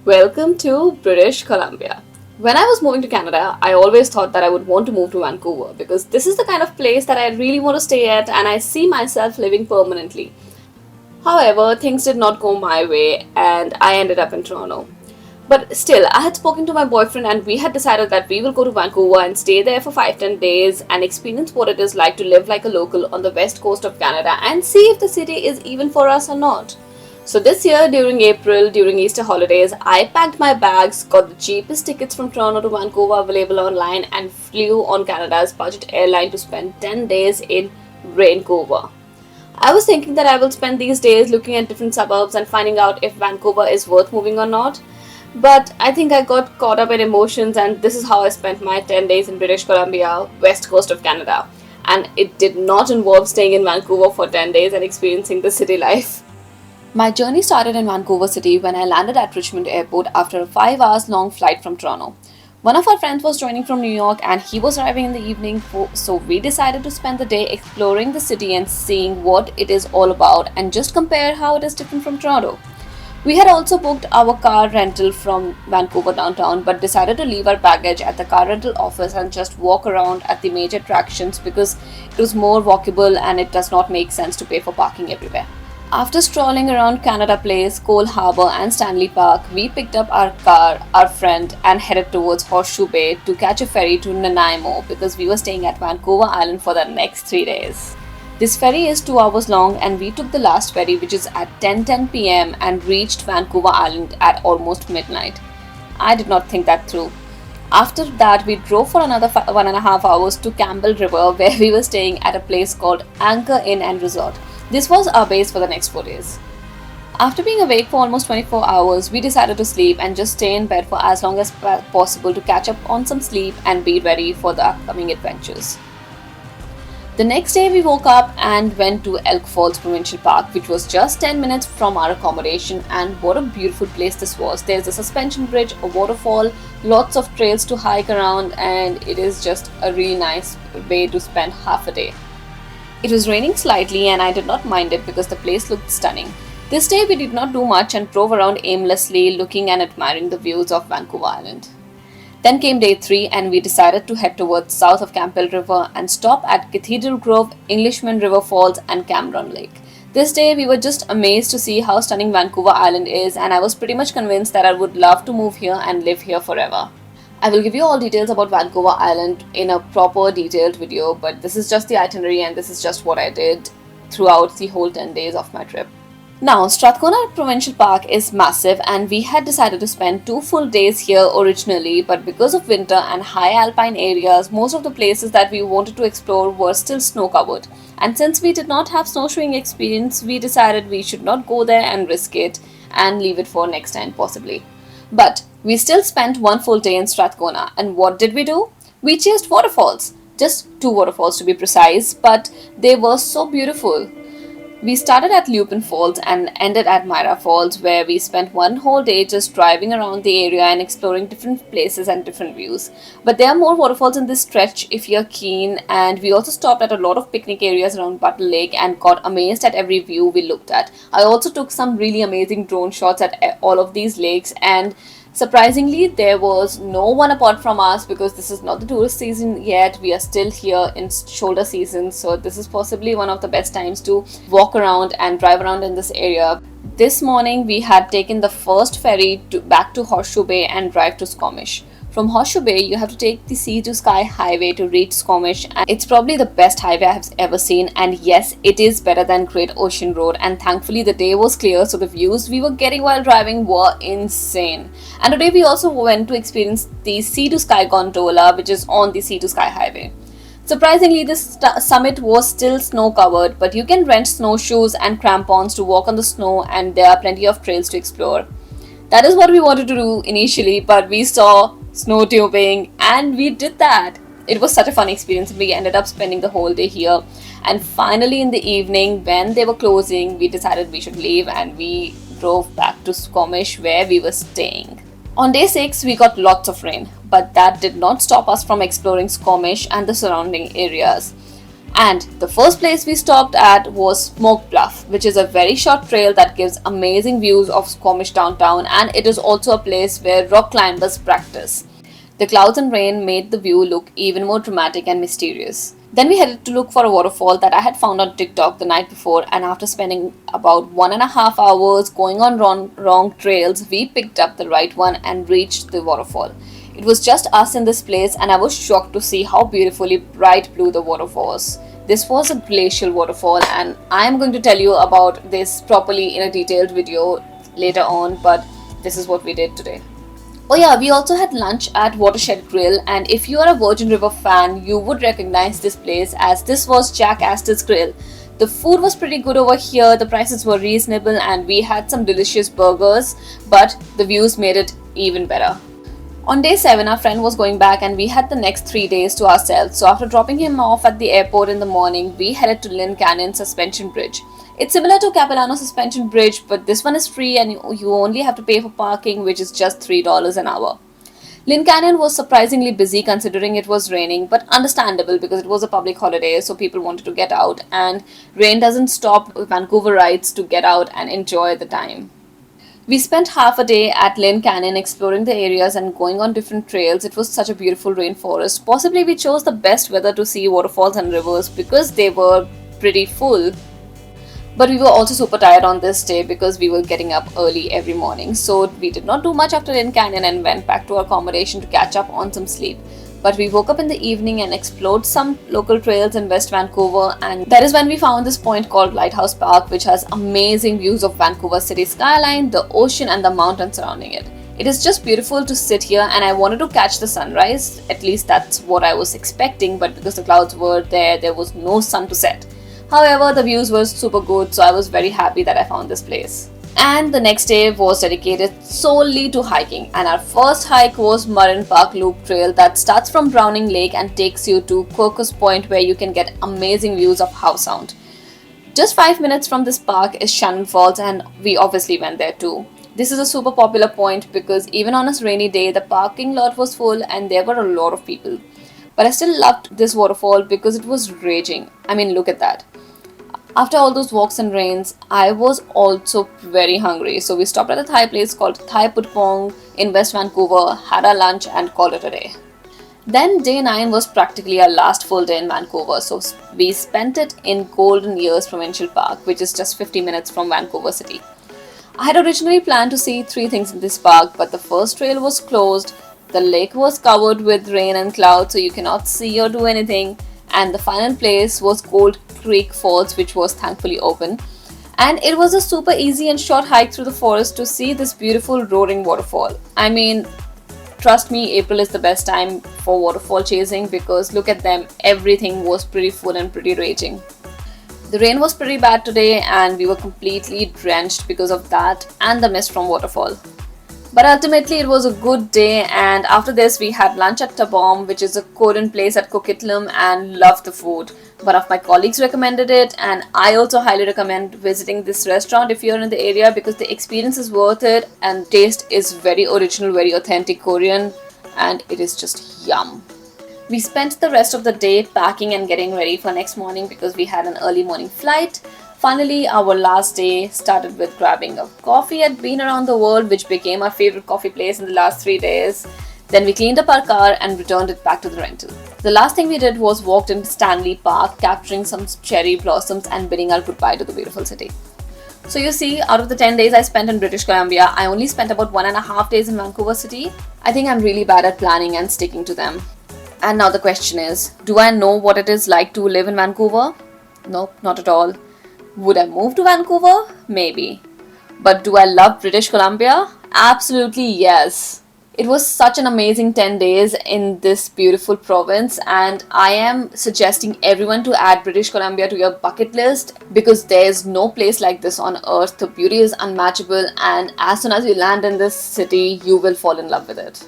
Welcome to British Columbia. When I was moving to Canada, I always thought that I would want to move to Vancouver because this is the kind of place that I really want to stay at and I see myself living permanently. However, things did not go my way and I ended up in Toronto. But still, I had spoken to my boyfriend and we had decided that we will go to Vancouver and stay there for 5-10 days and experience what it is like to live like a local on the west coast of Canada and see if the city is even for us or not. So this year during April, during Easter holidays, I packed my bags, got the cheapest tickets from Toronto to Vancouver available online and flew on Canada's budget airline to spend 10 days in Vancouver. I was thinking that I will spend these days looking at different suburbs and finding out if Vancouver is worth moving or not. But I think I got caught up in emotions and this is how I spent my 10 days in British Columbia, west coast of Canada. And it did not involve staying in Vancouver for 10 days and experiencing the city life. My journey started in Vancouver City when I landed at Richmond Airport after a 5 hours long flight from Toronto. One of our friends was joining from New York and he was arriving in the evening, so we decided to spend the day exploring the city and seeing what it is all about and just compare how it is different from Toronto. We had also booked our car rental from Vancouver downtown but decided to leave our baggage at the car rental office and just walk around at the major attractions because it was more walkable and it does not make sense to pay for parking everywhere. After strolling around Canada Place, Cole Harbour and Stanley Park, we picked up our car, our friend and headed towards Horseshoe Bay to catch a ferry to Nanaimo because we were staying at Vancouver Island for the next 3 days. This ferry is 2 hours long and we took the last ferry which is at 10:10 p.m. and reached Vancouver Island at almost midnight. I did not think that through. After that, we drove for another 1.5 hours to Campbell River where we were staying at a place called Anchor Inn and Resort. This was our base for the next 4 days. After being awake for almost 24 hours, we decided to sleep and just stay in bed for as long as possible to catch up on some sleep and be ready for the upcoming adventures. The next day, we woke up and went to Elk Falls Provincial Park, which was just 10 minutes from our accommodation, and what a beautiful place this was. There's a suspension bridge, a waterfall, lots of trails to hike around, and it is just a really nice way to spend half a day. It was raining slightly and I did not mind it because the place looked stunning. This day we did not do much and drove around aimlessly looking and admiring the views of Vancouver Island. Then came day 3 and we decided to head towards south of Campbell River and stop at Cathedral Grove, Englishman River Falls and Cameron Lake. This day we were just amazed to see how stunning Vancouver Island is and I was pretty much convinced that I would love to move here and live here forever. I will give you all details about Vancouver Island in a proper detailed video, but this is just the itinerary and this is just what I did throughout the whole 10 days of my trip. Now, Strathcona Provincial Park is massive and we had decided to spend 2 full days here originally, but because of winter and high alpine areas, most of the places that we wanted to explore were still snow covered. And since we did not have snowshoeing experience, we decided we should not go there and risk it and leave it for next time possibly. But we still spent 1 full day in Strathcona, and what did we do? We chased waterfalls, just 2 waterfalls to be precise, but they were so beautiful. We started at Lupin Falls and ended at Myra Falls, where we spent 1 whole day just driving around the area and exploring different places and different views. But there are more waterfalls in this stretch if you're keen, and we also stopped at a lot of picnic areas around Butler Lake and got amazed at every view we looked at. I also took some really amazing drone shots at all of these lakes, and surprisingly, there was no one apart from us because this is not the tourist season yet. We are still here in shoulder season, so this is possibly one of the best times to walk around and drive around in this area. This morning, we had taken the first ferry back to Horseshoe Bay and drive to Squamish. From Horseshoe Bay, you have to take the Sea to Sky highway to reach Squamish, and it's probably the best highway I have ever seen, and yes, it is better than Great Ocean Road, and thankfully the day was clear, so the views we were getting while driving were insane. And today we also went to experience the Sea to Sky Gondola, which is on the Sea to Sky highway. Surprisingly, this summit was still snow covered, but you can rent snowshoes and crampons to walk on the snow, and there are plenty of trails to explore. That is what we wanted to do initially, but we saw snow tubing and we did that. It was such a fun experience. We ended up spending the whole day here, and finally in the evening when they were closing, we decided we should leave and we drove back to Squamish where we were staying. On day 6 we got lots of rain, but that did not stop us from exploring Squamish and the surrounding areas. And the first place we stopped at was Smoke Bluff, which is a very short trail that gives amazing views of Squamish downtown, and it is also a place where rock climbers practice. The clouds and rain made the view look even more dramatic and mysterious. Then we headed to look for a waterfall that I had found on TikTok the night before, and after spending about 1.5 hours going on wrong trails, we picked up the right one and reached the waterfall. It was just us in this place, and I was shocked to see how beautifully bright blue the water was. This was a glacial waterfall, and I am going to tell you about this properly in a detailed video later on, but this is what we did today. Oh yeah, we also had lunch at Watershed Grill, and if you are a Virgin River fan, you would recognize this place as this was Jack Astor's Grill. The food was pretty good over here, the prices were reasonable, and we had some delicious burgers, but the views made it even better. On day 7, our friend was going back and we had the next 3 days to ourselves. So after dropping him off at the airport in the morning, we headed to Lynn Canyon Suspension Bridge. It's similar to Capilano Suspension Bridge, but this one is free and you only have to pay for parking, which is just $3 an hour. Lynn Canyon was surprisingly busy considering it was raining, but understandable because it was a public holiday, so people wanted to get out, and rain doesn't stop Vancouverites to get out and enjoy the time. We spent half a day at Lynn Canyon exploring the areas and going on different trails. It was such a beautiful rainforest. Possibly we chose the best weather to see waterfalls and rivers because they were pretty full. But we were also super tired on this day because we were getting up early every morning. So we did not do much after Lynn Canyon and went back to our accommodation to catch up on some sleep. But we woke up in the evening and explored some local trails in West Vancouver, and that is when we found this point called Lighthouse Park, which has amazing views of Vancouver City skyline, the ocean and the mountains surrounding it. It is just beautiful to sit here, and I wanted to catch the sunrise, at least that's what I was expecting, but because the clouds were there was no sun to set. However, the views were super good, so I was very happy that I found this place. And the next day was dedicated solely to hiking, and our first hike was Murrin Park Loop Trail that starts from Browning Lake and takes you to Crocus Point, where you can get amazing views of Howe Sound. Just 5 minutes from this park is Shannon Falls, and we obviously went there too. This is a super popular point because even on a rainy day the parking lot was full and there were a lot of people. But I still loved this waterfall because it was raging. I mean, look at that. After all those walks and rains, I was also very hungry, so we stopped at a Thai place called Thai Put Pong in West Vancouver, had our lunch and called it a day. Then day 9 was practically our last full day in Vancouver, so we spent it in Golden Years Provincial Park, which is just 50 minutes from Vancouver City. I had originally planned to see 3 things in this park, but the first trail was closed, the lake was covered with rain and clouds so you cannot see or do anything, and the final place was Gold Creek Falls, which was thankfully open. And it was a super easy and short hike through the forest to see this beautiful roaring waterfall. I mean, trust me, April is the best time for waterfall chasing because look at them, everything was pretty full and pretty raging. The rain was pretty bad today and we were completely drenched because of that and the mist from waterfall. But ultimately it was a good day, and after this we had lunch at Tabom, which is a Korean place at Coquitlam, and loved the food. One of my colleagues recommended it, and I also highly recommend visiting this restaurant if you're in the area because the experience is worth it and taste is very original, very authentic Korean, and it is just yum. We spent the rest of the day packing and getting ready for next morning because we had an early morning flight. Finally, our last day started with grabbing a coffee at Bean Around the World, which became our favorite coffee place in the last 3 days. Then we cleaned up our car and returned it back to the rental. The last thing we did was walked in Stanley Park, capturing some cherry blossoms and bidding our goodbye to the beautiful city. So you see, out of the 10 days I spent in British Columbia, I only spent about 1.5 days in Vancouver City. I think I'm really bad at planning and sticking to them. And now the question is, do I know what it is like to live in Vancouver? Nope, not at all. Would I move to Vancouver? Maybe. But do I love British Columbia? Absolutely yes. It was such an amazing 10 days in this beautiful province, and I am suggesting everyone to add British Columbia to your bucket list because there is no place like this on earth. The beauty is unmatchable, and as soon as you land in this city, you will fall in love with it.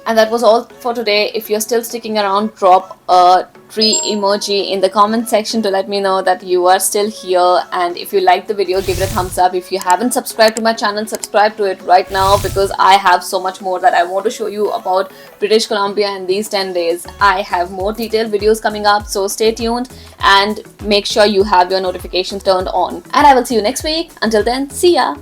And that was all for today. If you're still sticking around, drop a tree emoji in the comment section to let me know that you are still here. And if you liked the video, give it a thumbs up. If you haven't subscribed to my channel, subscribe to it right now, because I have so much more that I want to show you about British Columbia in these 10 days. I have more detailed videos coming up, so stay tuned and make sure you have your notifications turned on. And I will see you next week. Until then, see ya!